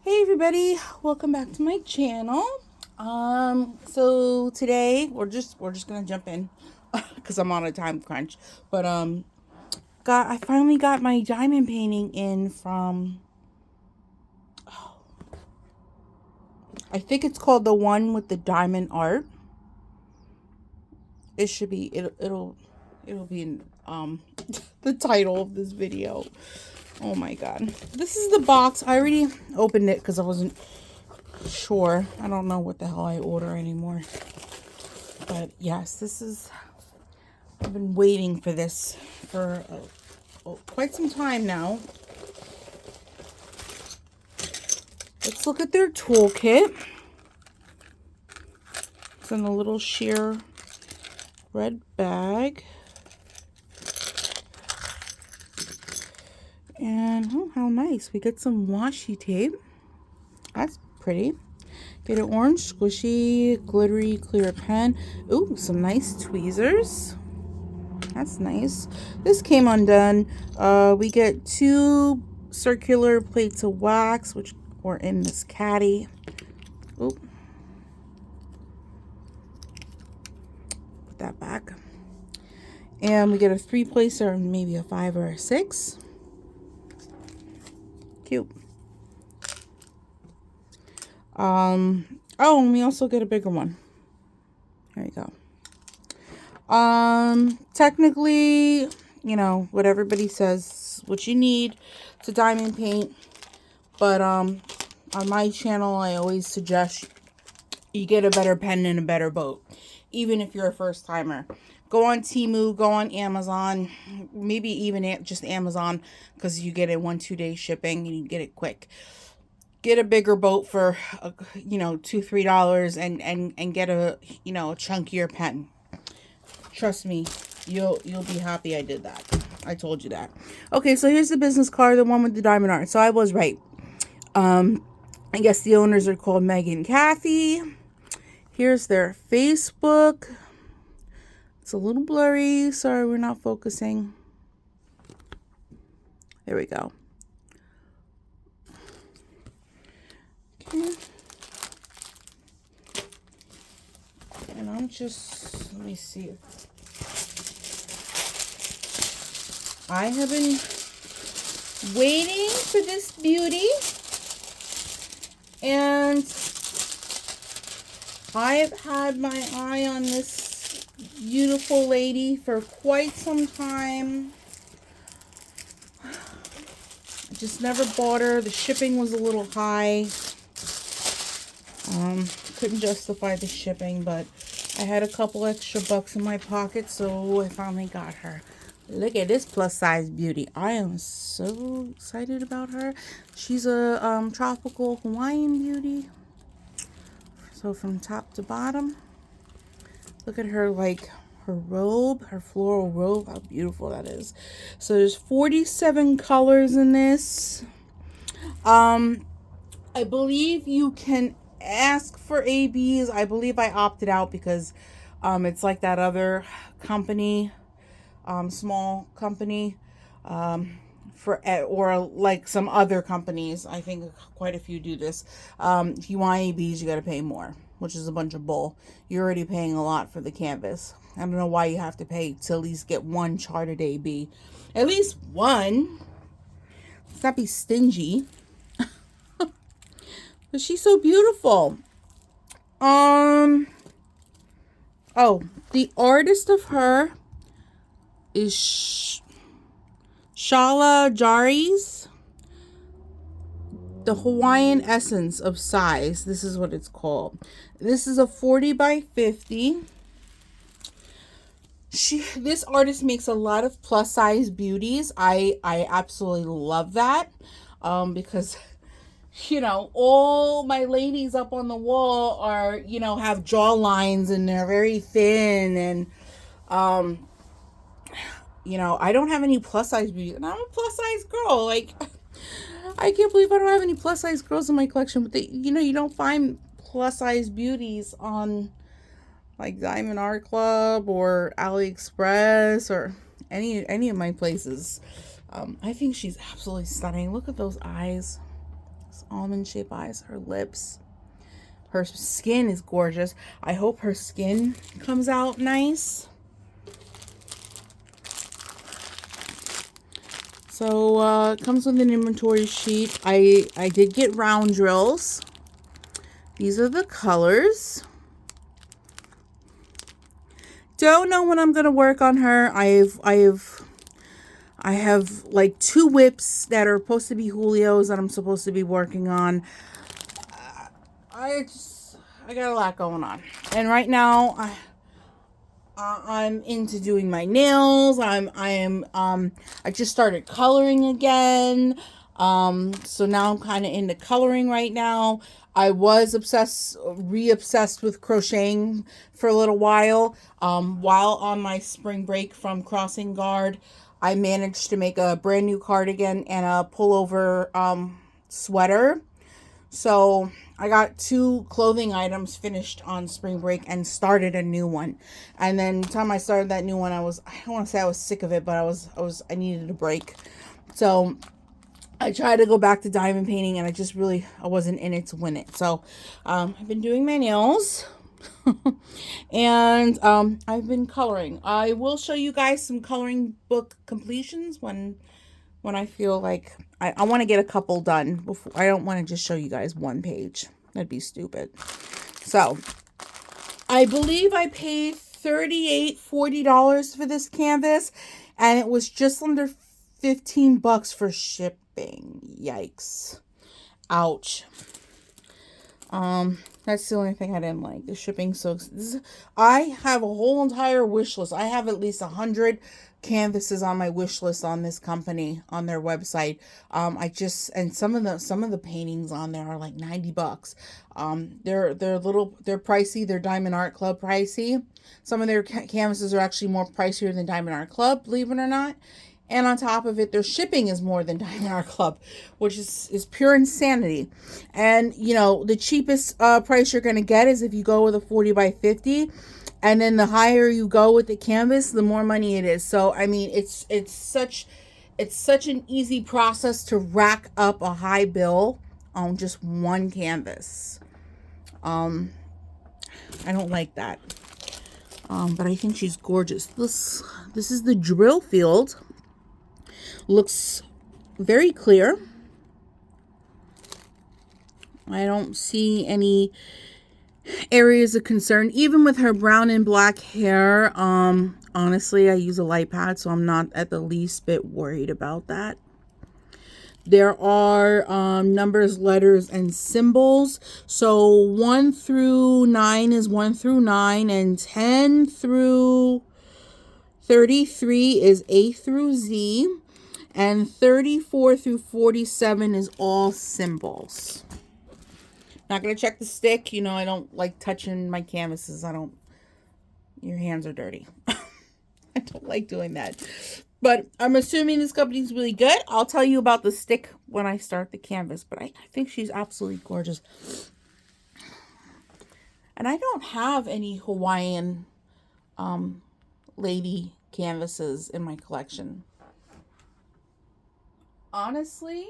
Hey everybody, welcome back to my channel. So today we're just gonna jump in because I'm on a time crunch. But I finally got my diamond painting in from, I think it's called the one with the diamond art. It should be it'll be in the title of this video. Oh my god. This is the box. I already opened it because I wasn't sure. I don't know what the hell I order anymore. But yes, this is, I've been waiting for this for quite some time now. Let's look at their toolkit. It's in a little sheer red bag. And oh, how nice. We get some washi tape. That's pretty. Get an orange squishy glittery clear pen. Ooh, some nice tweezers. That's nice. This came undone. We get 2 circular plates of wax, which were in this caddy. Ooh. Put that back. And we get a 3-placer, maybe a 5 or a 6. Cute. Oh, and we also get a bigger one. There you go. Technically, you know, what everybody says, what you need to diamond paint. But, on my channel, I always suggest you get a better pen and a better boat. Even if you're a first timer. Go on Temu, go on Amazon, maybe even just Amazon, because you get it 1-2 day shipping and you get it quick. Get a bigger boat for, you know, $2-3 and get a, you know, a chunkier pen. Trust me, you'll be happy I did that. I told you that. Okay, so here's the business card, the one with the diamond art. So I was right. I guess the owners are called Meg and Kathy. Here's their Facebook. It's a little blurry. Sorry, we're not focusing. There we go. Okay. And I'm just, let me see. I have been waiting for this beauty. And I've had my eye on this beautiful lady for quite some time. I just never bought her. The shipping was a little high. Couldn't justify the shipping, but I had a couple extra bucks in my pocket, so I finally got her. Look at this plus size beauty. I am so excited about her. She's a tropical Hawaiian beauty. So from top to bottom, look at her, like her robe, her floral robe, how beautiful that is. So there's 47 colors in this. I believe you can ask for ABs. I believe I opted out because it's like that other company, small company, or like some other companies. I think quite a few do this. If you want ABs, you got to pay more, which is a bunch of bull. You're already paying a lot for the canvas. I don't know why you have to pay to at least get one charted AB. At least one. Let's not be stingy. But she's so beautiful. Oh, the artist of her is Shala Jaris. The Hawaiian Essence of Size. This is what it's called. This is a 40 by 50. This artist makes a lot of plus size beauties. I absolutely love that. Because, you know, all my ladies up on the wall are, you know, have jaw lines and they're very thin, and you know, I don't have any plus size beauties, and I'm a plus size girl. Like, I can't believe I don't have any plus size girls in my collection. But they, you know, you don't find plus size beauties on like Diamond Art Club or AliExpress or any of my places. I think she's absolutely stunning. Look at those eyes. Almond shape eyes, her lips. Her skin is gorgeous. I hope her skin comes out nice. So it comes with an inventory sheet. I did get round drills. These are the colors. Don't know when I'm gonna work on her. I have like 2 whips that are supposed to be Julio's that I'm supposed to be working on. I got a lot going on, and right now I'm into doing my nails. I just started coloring again. So now I'm kind of into coloring right now. I was re-obsessed with crocheting for a little while. While on my spring break from Crossing Guard, I managed to make a brand new cardigan and a pullover sweater. So I got 2 clothing items finished on spring break and started a new one. And then the time I started that new one, I don't want to say I was sick of it, but I needed a break. So I tried to go back to diamond painting, and I wasn't in it to win it. So I've been doing my nails and I've been coloring. I will show you guys some coloring book completions when I feel like I want to get a couple done before. I don't want to just show you guys one page. That'd be stupid. So I believe I paid $40 for this canvas, and it was just under $15 for shipping. Yikes. Ouch. That's the only thing I didn't like. The shipping. So I have a whole entire wish list. I have at least 100 canvases on my wish list on this company, on their website. And some of the paintings on there are like $90. They're pricey. They're Diamond Art Club pricey. Some of their canvases are actually more pricier than Diamond Art Club, believe it or not. And on top of it, their shipping is more than Diamond Art Club, which is pure insanity. And, the cheapest price you're going to get is if you go with a 40 by 50. And then the higher you go with the canvas, the more money it is. So, I mean, it's such an easy process to rack up a high bill on just one canvas. I don't like that. But I think she's gorgeous. This is the drill field. Looks very clear. I don't see any areas of concern, even with her brown and black hair. Honestly, I use a light pad, so I'm not at the least bit worried about that. There are numbers, letters, and symbols. So 1 through 9 is 1 through 9, and 10 through 33 is A through Z, and 34 through 47 is all symbols. Not going to check the stick. I don't like touching my canvases. Your hands are dirty. I don't like doing that. But I'm assuming this company's really good. I'll tell you about the stick when I start the canvas. But I think she's absolutely gorgeous. And I don't have any Hawaiian lady canvases in my collection. Honestly,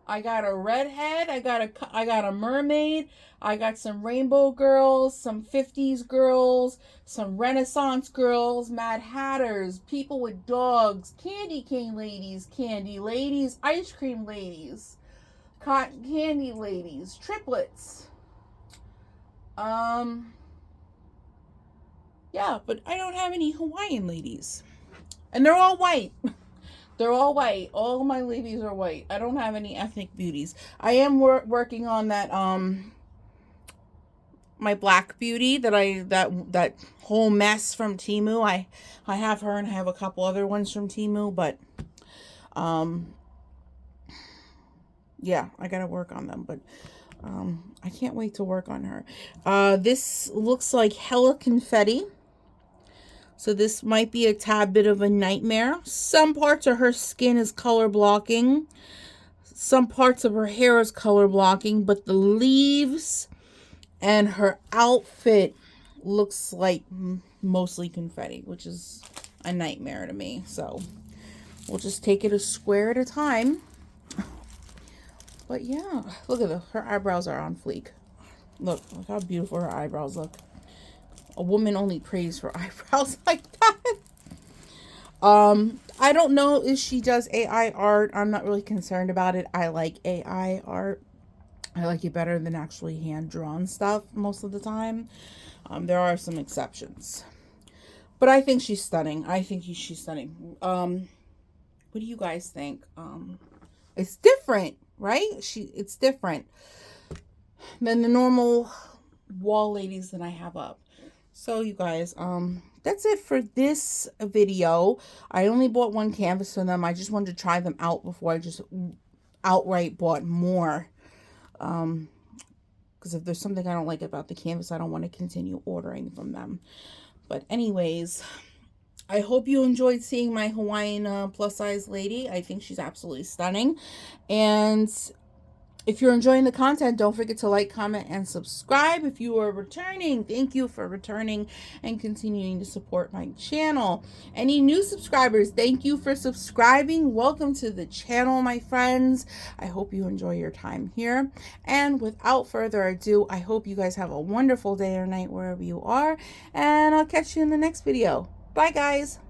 I got a redhead, I got a mermaid, I got some rainbow girls, some 50s girls, some Renaissance girls, Mad Hatters, people with dogs, candy cane ladies, candy ladies, ice cream ladies, cotton candy ladies, triplets. Yeah, but I don't have any Hawaiian ladies. And they're all white. They're all white. All my ladies are white. I don't have any ethnic beauties. I am working on that my black beauty that whole mess from Temu. I have her, and I have a couple other ones from Temu, but yeah, I got to work on them, but I can't wait to work on her. This looks like hella confetti. So this might be a tad bit of a nightmare. Some parts of her skin is color blocking. Some parts of her hair is color blocking. But the leaves and her outfit looks like mostly confetti, which is a nightmare to me. So we'll just take it a square at a time. But yeah, look at her eyebrows are on fleek. Look how beautiful her eyebrows look. A woman only prays for eyebrows like that. I don't know if she does AI art. I'm not really concerned about it. I like AI art. I like it better than actually hand-drawn stuff most of the time. There are some exceptions. But I think she's stunning. I think she's stunning. What do you guys think? It's different, right? It's different than the normal wall ladies that I have up. So you guys, that's it for this video. I only bought one canvas for them. I just wanted to try them out before I just outright bought more. Because if there's something I don't like about the canvas, I don't want to continue ordering from them. But anyways, I hope you enjoyed seeing my Hawaiian plus size lady. I think she's absolutely stunning. And if you're enjoying the content, don't forget to like, comment, and subscribe. If you are returning, thank you for returning and continuing to support my channel. Any new subscribers, thank you for subscribing. Welcome to the channel, my friends. I hope you enjoy your time here. And without further ado, I hope you guys have a wonderful day or night wherever you are. And I'll catch you in the next video. Bye, guys.